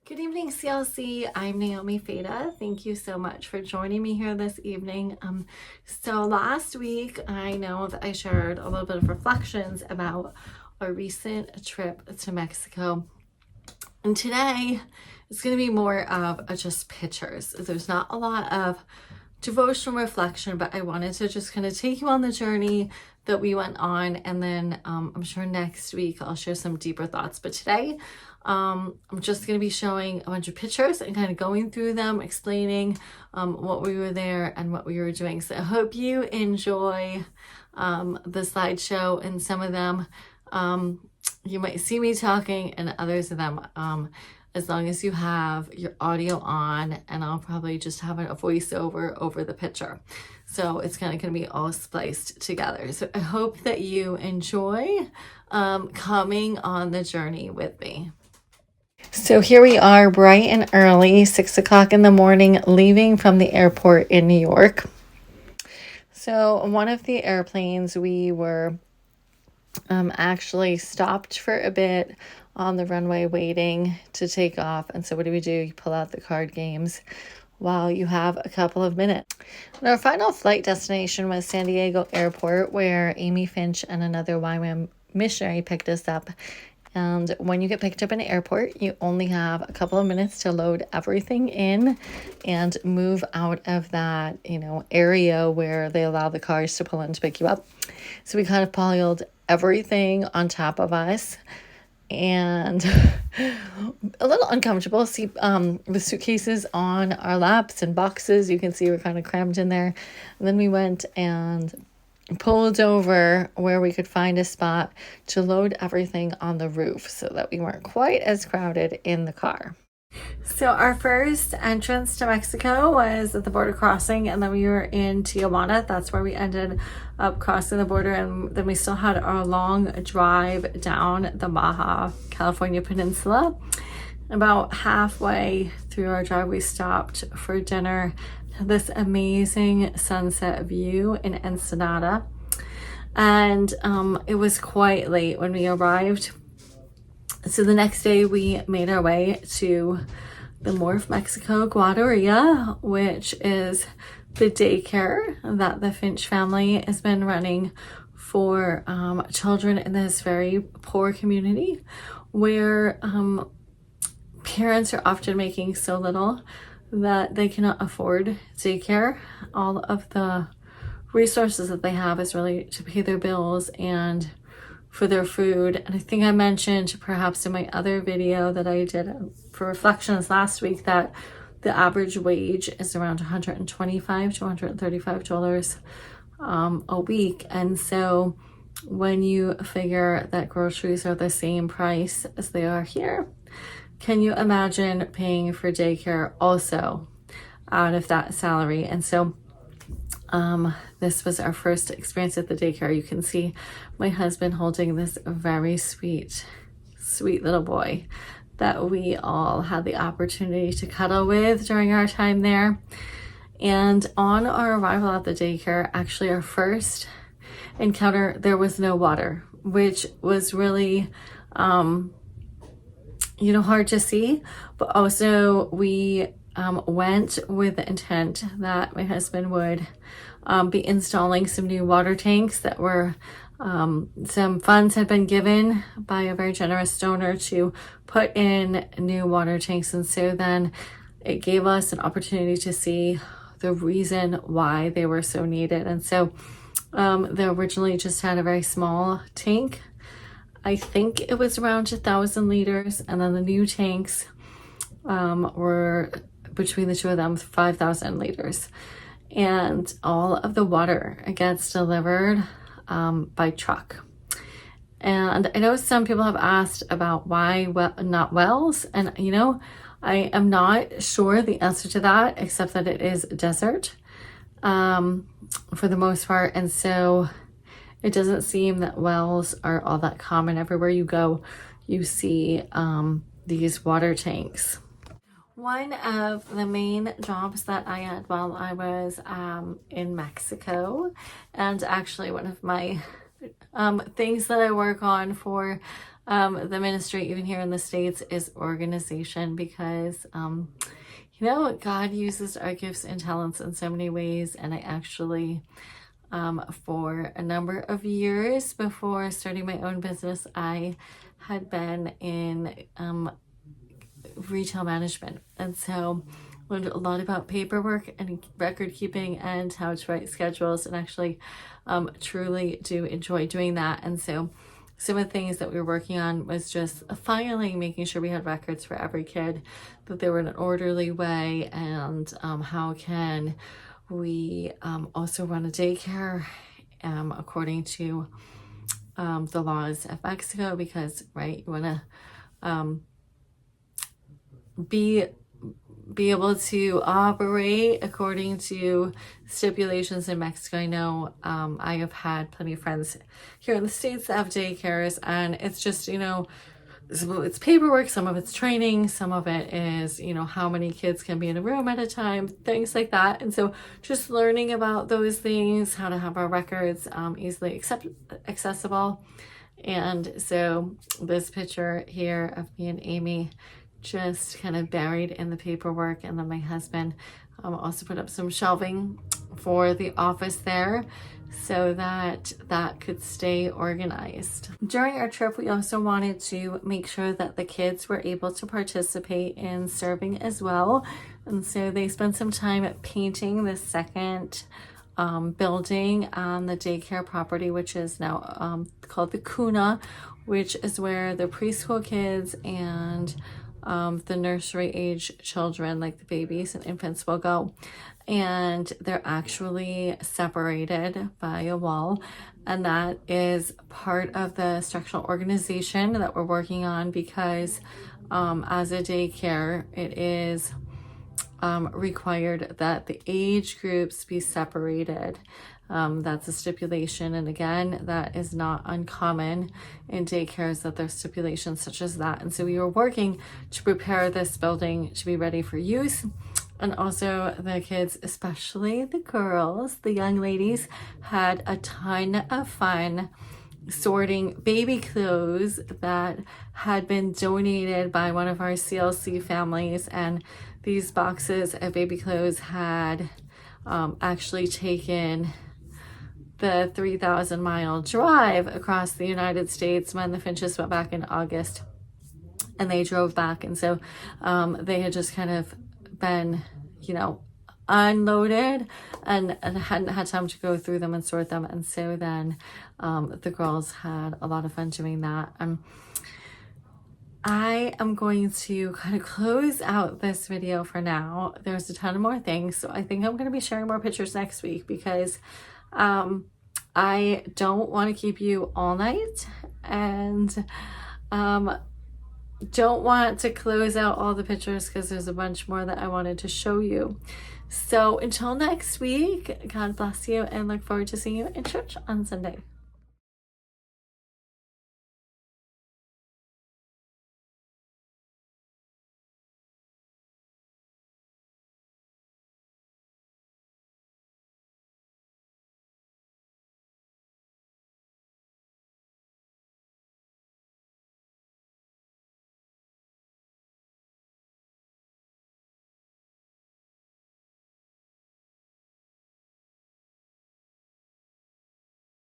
Good evening, CLC. I'm Naomi Feta. Thank you so much for joining me here this evening. So last week, I know that I shared a little bit of reflections about a recent trip to Mexico. And today, it's going to be more of just pictures. There's not a lot of devotional reflection, but I wanted to just kind of take you on the journey that we went on, and then I'm sure next week I'll share some deeper thoughts. But today I'm just going to be showing a bunch of pictures and kind of going through them, explaining what we were there and what we were doing. So I hope you enjoy the slideshow, and some of them you might see me talking, and others of them as long as you have your audio on, and I'll probably just have a voiceover over the picture. So it's kind of going to be all spliced together. So I hope that you enjoy coming on the journey with me. So here we are, bright and early, 6 o'clock in the morning, leaving from the airport in New York. So one of the airplanes, we were actually stopped for a bit on the runway waiting to take off. And so what do? You pull out the card games while you have a couple of minutes. And our final flight destination was San Diego Airport, where Amy Finch and another YWAM missionary picked us up. And when you get picked up in an airport, you only have a couple of minutes to load everything in and move out of that, area where they allow the cars to pull in to pick you up. So we kind of piled everything on top of us, and a little uncomfortable. See, with suitcases on our laps and boxes, you can see we're kind of crammed in there. And then we went and pulled over where we could find a spot to load everything on the roof so that we weren't quite as crowded in the car. So our first entrance to Mexico was at the border crossing, and then we were in Tijuana. That's where we ended up crossing the border, and then we still had our long drive down the Baja California Peninsula. About halfway through our drive, we stopped for dinner. This amazing sunset view in Ensenada, and it was quite late when we arrived. So the next day we made our way to the Morph Mexico Guarderia, which is the daycare that the Finch family has been running for children in this very poor community, where parents are often making so little that they cannot afford daycare. All of the resources that they have is really to pay their bills and for their food. And I think I mentioned perhaps in my other video that I did for reflections last week that the average wage is around $125 to $135 a week. And so when you figure that groceries are the same price as they are here, can you imagine paying for daycare also out of that salary? And so this was our first experience at the daycare. You can see my husband holding this very sweet little boy that we all had the opportunity to cuddle with during our time there. And on our arrival at the daycare, actually our first encounter, there was no water, which was really hard to see. But also we went with the intent that my husband would be installing some new water tanks that were some funds had been given by a very generous donor to put in new water tanks. And so then it gave us an opportunity to see the reason why they were so needed. And so they originally just had a very small tank. I think it was around 1,000 liters, and then the new tanks were between the two of them 5,000 liters. And all of the water gets delivered by truck. And I know some people have asked about why not wells, and I am not sure the answer to that, except that it is desert for the most part. And so it doesn't seem that wells are all that common. Everywhere you go, you see these water tanks. One of the main jobs that I had while I was in Mexico, and actually one of my things that I work on for the ministry, even here in the States, is organization, because you know, God uses our gifts and talents in so many ways. And I actually, for a number of years before starting my own business, I had been in retail management. And so learned a lot about paperwork and record keeping and how to write schedules, and actually truly do enjoy doing that. And so some of the things that we were working on was just filing, making sure we had records for every kid, that they were in an orderly way, and how can we also run a daycare according to the laws of Mexico, because, right, you want to be able to operate according to stipulations in Mexico. I know I have had plenty of friends here in the States that have daycares, and it's just, you know, it's paperwork, some of it's training, some of it is, you know, how many kids can be in a room at a time, things like that. And so just learning about those things, how to have our records easily accessible. And so this picture here of me and Amy just kind of buried in the paperwork, and then my husband also put up some shelving for the office there so that that could stay organized. During our trip, we also wanted to make sure that the kids were able to participate in serving as well, and so they spent some time painting the second building on the daycare property, which is now called the Cuna, which is where the preschool kids and the nursery age children, like the babies and infants, will go. And they're actually separated by a wall, and that is part of the structural organization that we're working on, because as a daycare, it is required that the age groups be separated. That's a stipulation, and again, that is not uncommon in daycares, that there's stipulations such as that. And so we were working to prepare this building to be ready for use. And also the kids, especially the girls, the young ladies, had a ton of fun sorting baby clothes that had been donated by one of our CLC families. And these boxes of baby clothes had actually taken the 3,000-mile drive across the United States when the Finches went back in August, and they drove back. And so they had just kind of been, you know, unloaded and hadn't had time to go through them and sort them. And so then the girls had a lot of fun doing that. I am going to kind of close out this video for now. There's a ton more things, so I think I'm going to be sharing more pictures next week, because I don't want to keep you all night, and don't want to close out all the pictures, because there's a bunch more that I wanted to show you. So until next week, God bless you, and look forward to seeing you in church on Sunday.